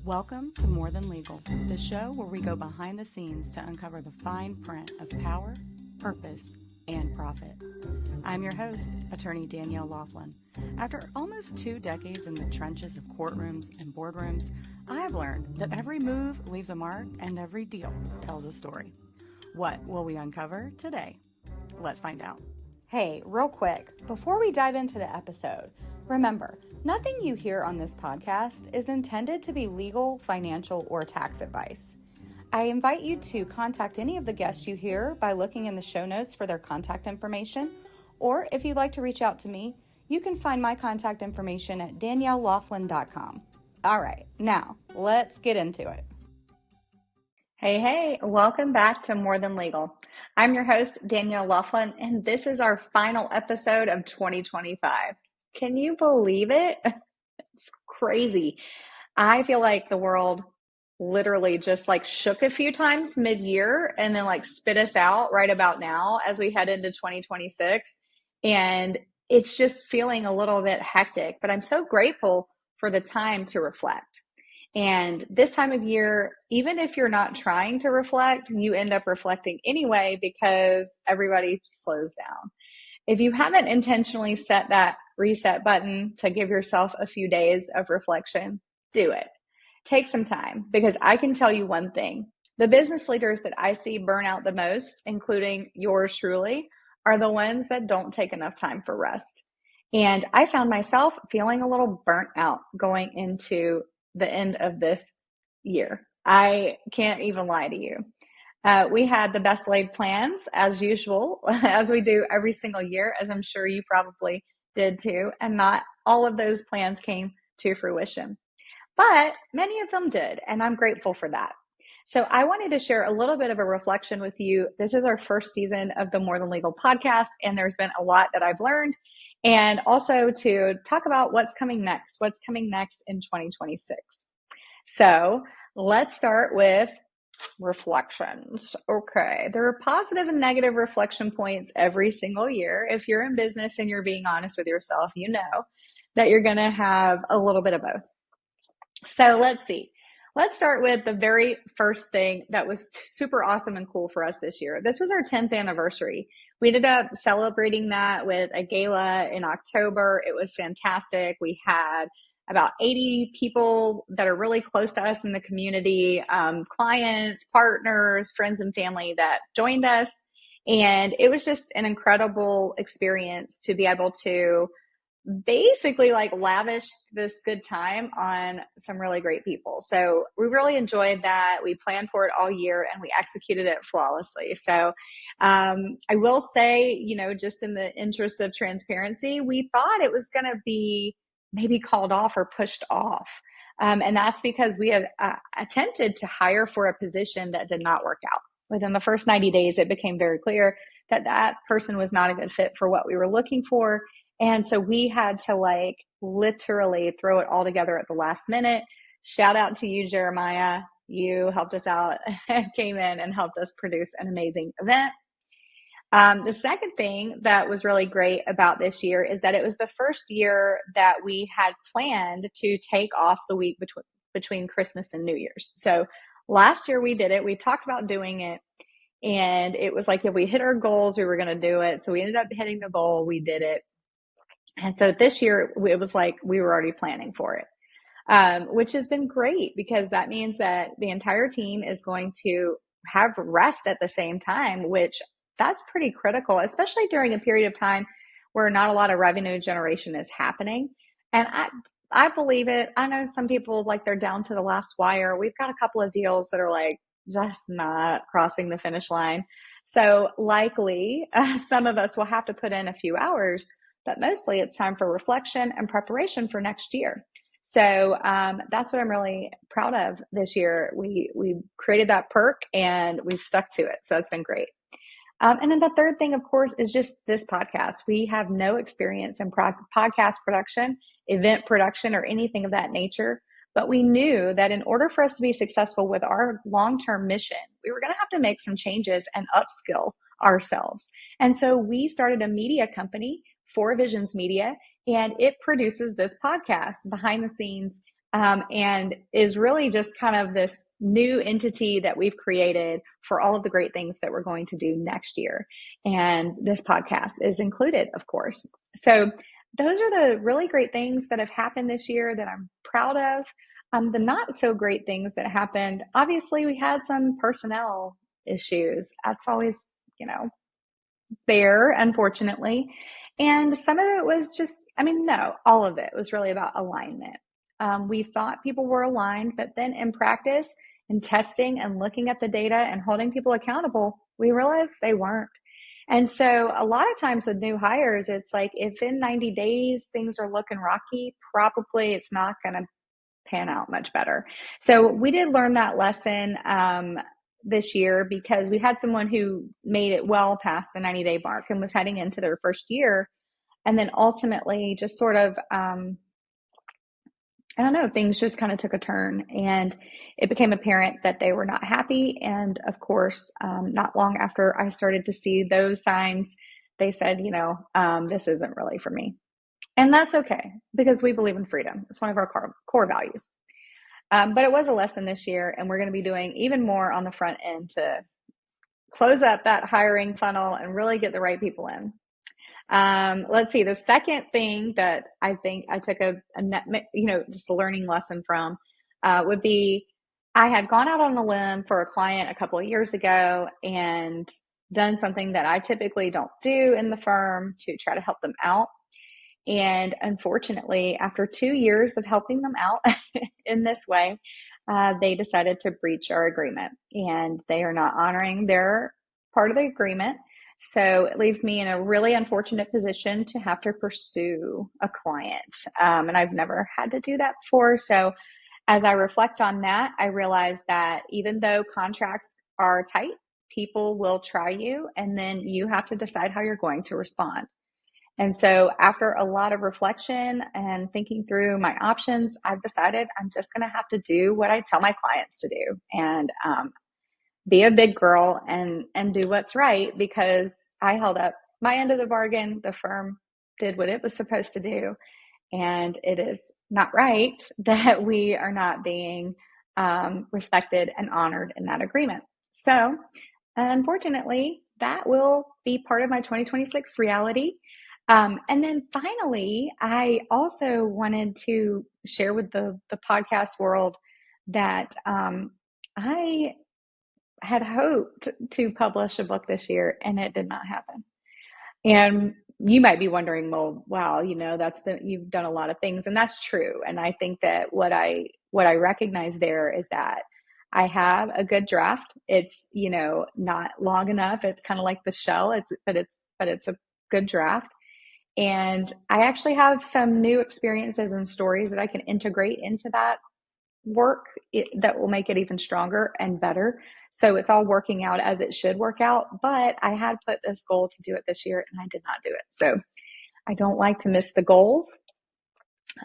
Welcome to More Than Legal, the show where we go behind the scenes to uncover the fine print of power, purpose, and profit. I'm your host, attorney Danielle Laughlin. After almost 2 decades in the trenches of courtrooms and boardrooms, I have learned that every move leaves a mark and every deal tells a story. What will we uncover today? Let's find out. Hey, real quick, before we dive into the episode, remember, nothing you hear on this podcast is intended to be legal, financial, or tax advice. I invite you to contact any of the guests you hear by looking in the show notes for their contact information, or if you'd like to reach out to me, you can find my contact information at daniellelaughlin.com. All right, now let's get into it. Hey, welcome back to More Than Legal. I'm your host, Danielle Laughlin, and this is our final episode of 2025. Can you believe it? It's crazy. I feel like the world literally just shook a few times mid-year and then spit us out right about now as we head into 2026. And it's just feeling a little bit hectic, but I'm so grateful for the time to reflect. And this time of year, even if you're not trying to reflect, you end up reflecting anyway because everybody slows down. If you haven't intentionally set that reset button to give yourself a few days of reflection, do it. Take some time, because I can tell you one thing. The business leaders that I see burn out the most, including yours truly, are the ones that don't take enough time for rest. And I found myself feeling a little burnt out going into the end of this year. I can't even lie to you. We had the best laid plans as usual, as we do every single year, as I'm sure you probably did too. And not all of those plans came to fruition, but many of them did. And I'm grateful for that. So I wanted to share a little bit of a reflection with you. This is our first season of the More Than Legal podcast, and there's been a lot that I've learned. And also to talk about what's coming next in 2026. So let's start with reflections. Okay, there are positive and negative reflection points every single year. If you're in business and you're being honest with yourself, you know that you're going to have a little bit of both. So let's see. Let's start with the very first thing that was super awesome and cool for us this year. This was our 10th anniversary. We ended up celebrating that with a gala in October. It was fantastic. We had about 80 people that are really close to us in the community, clients, partners, friends, and family that joined us. And it was just an incredible experience to be able to basically lavish this good time on some really great people. So we really enjoyed that. We planned for it all year and we executed it flawlessly. So I will say, just in the interest of transparency, we thought it was going to be maybe called off or pushed off. And that's because we had attempted to hire for a position that did not work out. Within the first 90 days, it became very clear that that person was not a good fit for what we were looking for. And so we had to literally throw it all together at the last minute. Shout out to you, Jeremiah. You helped us out and came in and helped us produce an amazing event. The second thing that was really great about this year is that it was the first year that we had planned to take off the week between Christmas and New Year's. So last year we did it. We talked about doing it. And it was if we hit our goals, we were going to do it. So we ended up hitting the goal. We did it. And so this year, it was we were already planning for it, which has been great because that means that the entire team is going to have rest at the same time, which that's pretty critical, especially during a period of time where not a lot of revenue generation is happening. And I believe it. I know some people they're down to the last wire. We've got a couple of deals that are just not crossing the finish line. So likely some of us will have to put in a few hours, but mostly it's time for reflection and preparation for next year. So that's what I'm really proud of this year. We created that perk and we've stuck to it. So that's been great. And then the third thing, of course, is just this podcast. We have no experience in podcast production, event production, or anything of that nature. But we knew that in order for us to be successful with our long-term mission, we were going to have to make some changes and upskill ourselves. And so we started a media company, Four Visions Media, and it produces this podcast behind the scenes and is really just kind of this new entity that we've created for all of the great things that we're going to do next year. And this podcast is included, of course. So those are the really great things that have happened this year that I'm proud of. The not so great things that happened, obviously, we had some personnel issues. That's always, there, unfortunately. And some of it was just, no, all of it was really about alignment. We thought people were aligned, but then in practice and testing and looking at the data and holding people accountable, we realized they weren't. And so a lot of times with new hires, it's like if in 90 days things are looking rocky, probably it's not going to pan out much better. So we did learn that lesson this year because we had someone who made it well past the 90-day mark and was heading into their first year. And then ultimately just sort of, things just kind of took a turn, and it became apparent that they were not happy. And of course, not long after I started to see those signs, they said, this isn't really for me. And that's okay, because we believe in freedom. It's one of our core values. But it was a lesson this year, and we're going to be doing even more on the front end to close up that hiring funnel and really get the right people in. Let's see. The second thing that I think I took just a learning lesson from would be I had gone out on a limb for a client a couple of years ago and done something that I typically don't do in the firm to try to help them out. And unfortunately, after 2 years of helping them out in this way, they decided to breach our agreement, and they are not honoring their part of the agreement. So it leaves me in a really unfortunate position to have to pursue a client. And I've never had to do that before. So as I reflect on that, I realize that even though contracts are tight, people will try you, and then you have to decide how you're going to respond. And so after a lot of reflection and thinking through my options, I've decided I'm just going to have to do what I tell my clients to do, and be a big girl and do what's right, because I held up my end of the bargain. The firm did what it was supposed to do, and it is not right that we are not being respected and honored in that agreement. So unfortunately, that will be part of my 2026 reality. And then finally, I also wanted to share with the podcast world that I had hoped to publish a book this year, and it did not happen. And you might be wondering, well, wow, you've done a lot of things, and that's true. And I think that what I recognize there is that I have a good draft. It's, not long enough. It's kind of like the shell. But it's a good draft. And I actually have some new experiences and stories that I can integrate into that work that will make it even stronger and better. So it's all working out as it should work out. But I had put this goal to do it this year, and I did not do it. So I don't like to miss the goals.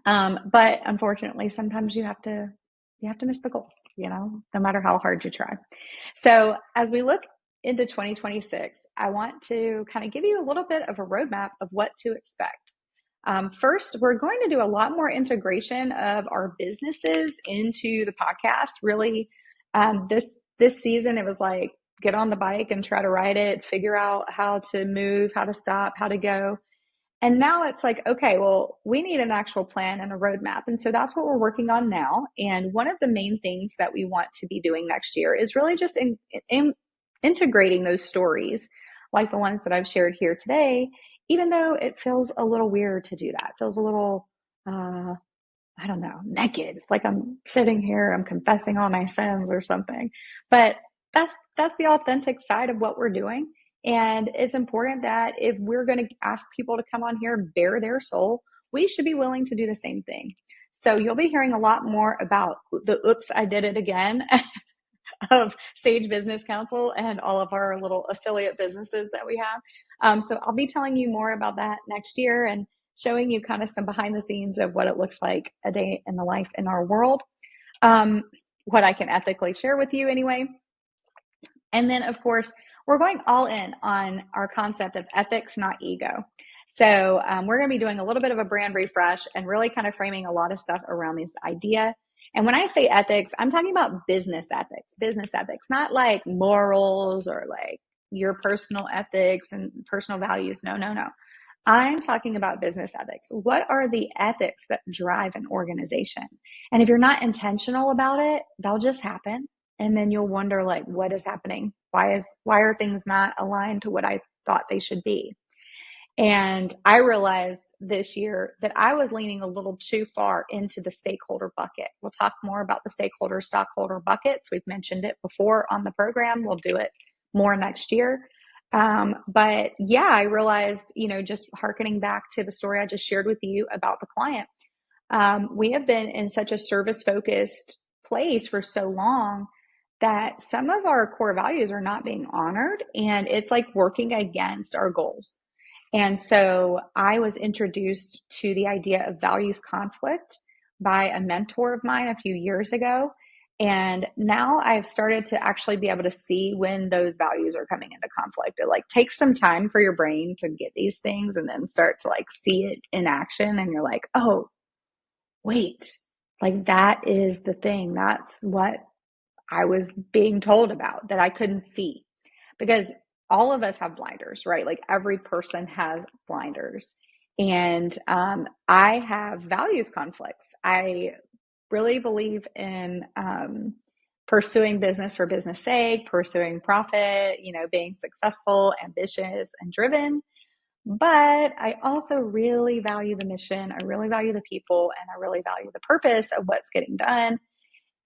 But unfortunately, sometimes you have to miss the goals, no matter how hard you try. So as we look into 2026, I want to kind of give you a little bit of a roadmap of what to expect. First, we're going to do a lot more integration of our businesses into the podcast. Really, this season, it was like, get on the bike and try to ride it, figure out how to move, how to stop, how to go. And now it's like, okay, well, we need an actual plan and a roadmap. And so that's what we're working on now. And one of the main things that we want to be doing next year is really just integrating those stories, like the ones that I've shared here today, even though it feels a little weird to do that. It feels a little, naked. It's like I'm sitting here, I'm confessing all my sins or something. But that's the authentic side of what we're doing. And it's important that if we're going to ask people to come on here and bare their soul, we should be willing to do the same thing. So you'll be hearing a lot more about the oops, I did it again of Sage Business Counsel and all of our little affiliate businesses that we have. So I'll be telling you more about that next year and showing you kind of some behind the scenes of what it looks like a day in the life in our world, what I can ethically share with you anyway. And then, of course, we're going all in on our concept of ethics, not ego. So we're going to be doing a little bit of a brand refresh and really kind of framing a lot of stuff around this idea. And when I say ethics, I'm talking about business ethics, not like morals or like your personal ethics and personal values. No, no, no. I'm talking about business ethics. What are the ethics that drive an organization? And if you're not intentional about it, they'll just happen. And then you'll wonder, like, what is happening? Why are things not aligned to what I thought they should be? And I realized this year that I was leaning a little too far into the stakeholder bucket. We'll talk more about the stockholder buckets. We've mentioned it before on the program. We'll do it more next year. But yeah, I realized, just hearkening back to the story I just shared with you about the client, we have been in such a service focused place for so long that some of our core values are not being honored, and it's like working against our goals. And so I was introduced to the idea of values conflict by a mentor of mine a few years ago. And now I've started to actually be able to see when those values are coming into conflict. It like takes some time for your brain to get these things and then start to like see it in action. And you're like, oh, wait, like that is the thing. That's what I was being told about that I couldn't see, because all of us have blinders, right? Like every person has blinders. And I have values conflicts. I really believe in pursuing business for business sake, pursuing profit, being successful, ambitious, and driven. But I also really value the mission. I really value the people, and I really value the purpose of what's getting done.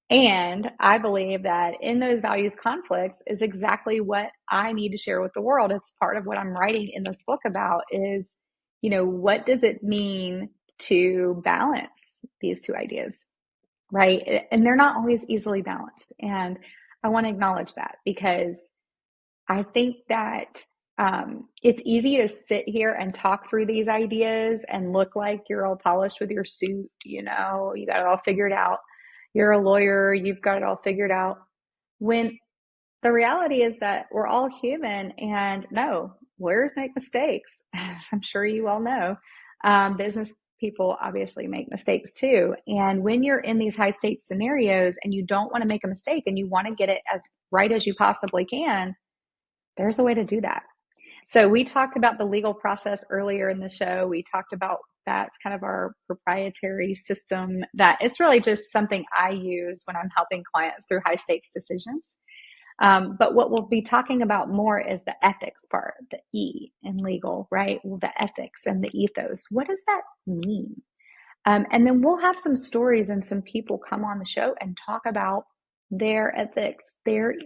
And I believe that in those values conflicts is exactly what I need to share with the world. It's part of what I'm writing in this book about is, what does it mean to balance these two ideas, right? And they're not always easily balanced. And I want to acknowledge that, because I think that it's easy to sit here and talk through these ideas and look like you're all polished with your suit, you got it all figured out. You're a lawyer, you've got it all figured out. When the reality is that we're all human, and no, lawyers make mistakes, as I'm sure you all know. Business people obviously make mistakes too. And when you're in these high stakes scenarios and you don't want to make a mistake and you want to get it as right as you possibly can, there's a way to do that. So we talked about the legal process earlier in the show. We talked about that's kind of our proprietary system, that it's really just something I use when I'm helping clients through high stakes decisions. But what we'll be talking about more is the ethics part, the E in legal, right? Well, the ethics and the ethos. What does that mean? And then we'll have some stories and some people come on the show and talk about their ethics, their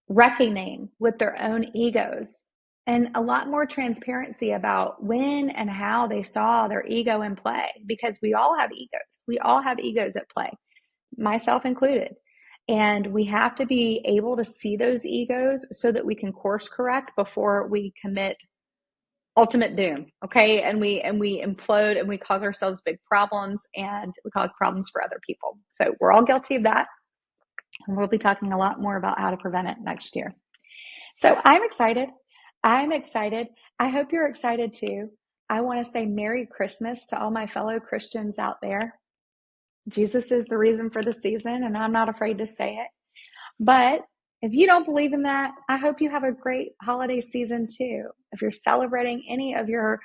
reckoning with their own egos, and a lot more transparency about when and how they saw their ego in play, because we all have egos. We all have egos at play, myself included. And we have to be able to see those egos so that we can course correct before we commit ultimate doom. Okay. And we implode and we cause ourselves big problems, and we cause problems for other people. So we're all guilty of that. And we'll be talking a lot more about how to prevent it next year. So I'm excited. I hope you're excited too. I want to say Merry Christmas to all my fellow Christians out there. Jesus is the reason for the season, and I'm not afraid to say it. But if you don't believe in that, I hope you have a great holiday season too. If you're celebrating any of your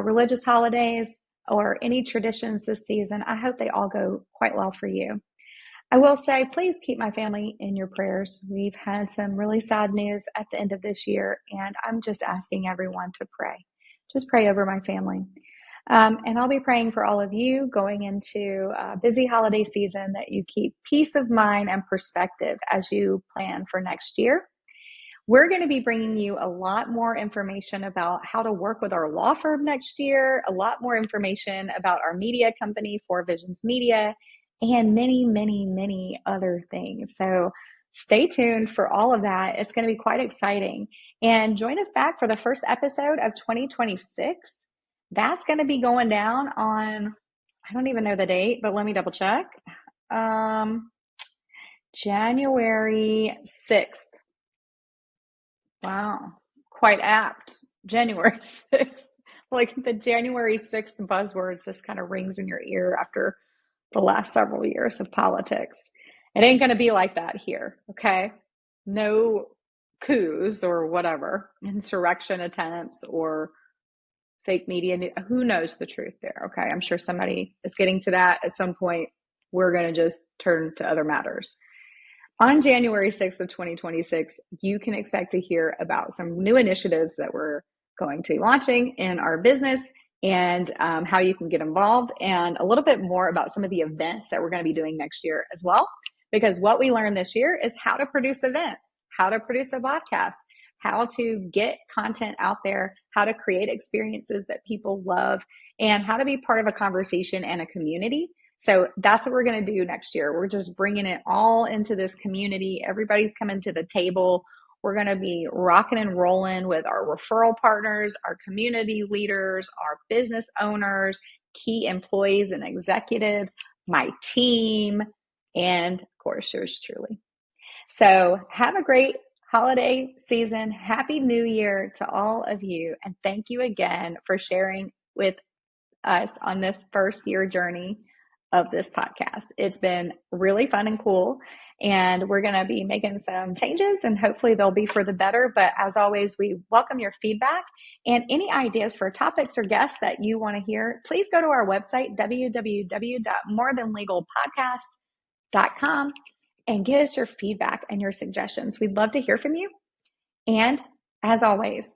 religious holidays or any traditions this season, I hope they all go quite well for you. I will say, please keep my family in your prayers. We've had some really sad news at the end of this year, and I'm just asking everyone to pray. Just pray over my family. And I'll be praying for all of you going into a busy holiday season, that you keep peace of mind and perspective as you plan for next year. We're going to be bringing you a lot more information about how to work with our law firm next year, a lot more information about our media company, Four Visions Media, and many, many, many other things. So stay tuned for all of that. It's going to be quite exciting. And join us back for the first episode of 2026. That's going to be going down on, I don't even know the date, but let me double check. January 6th. Wow, quite apt. January 6th. Like the January 6th buzzwords just kind of rings in your ear after the last several years of politics. It ain't going to be like that here, okay? No coups or whatever, insurrection attempts or fake media. Who knows the truth there, okay? I'm sure somebody is getting to that at some point. We're going to just turn to other matters. On January 6th of 2026, you can expect to hear about some new initiatives that we're going to be launching in our business and how you can get involved, and a little bit more about some of the events that we're going to be doing next year as well. Because what we learned this year is how to produce events, how to produce a podcast, how to get content out there, how to create experiences that people love, and how to be part of a conversation and a community. So that's what we're going to do next year. We're just bringing it all into this community. Everybody's coming to the table. We're going to be rocking and rolling with our referral partners, our community leaders, our business owners, key employees and executives, my team, and of course, yours truly. So have a great holiday season. Happy New Year to all of you. And thank you again for sharing with us on this first year journey of this podcast. It's been really fun and cool, and we're going to be making some changes, and hopefully they'll be for the better. But as always, we welcome your feedback and any ideas for topics or guests that you want to hear. Please go to our website, www.morethanlegalpodcast.com, and give us your feedback and your suggestions. We'd love to hear from you. And as always,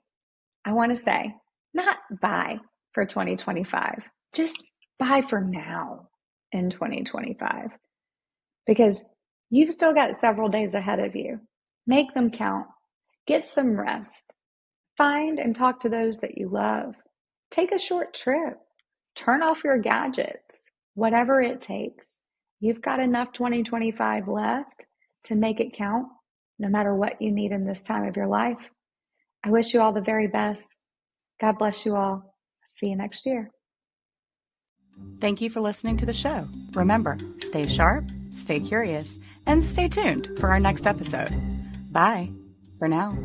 I want to say, not bye for 2025, just bye for now in 2025, because you've still got several days ahead of you. Make them count. Get some rest. Find and talk to those that you love. Take a short trip. Turn off your gadgets. Whatever it takes. You've got enough 2025 left to make it count, no matter what you need in this time of your life. I wish you all the very best. God bless you all. See you next year. Thank you for listening to the show. Remember, stay sharp, stay curious, and stay tuned for our next episode. Bye for now.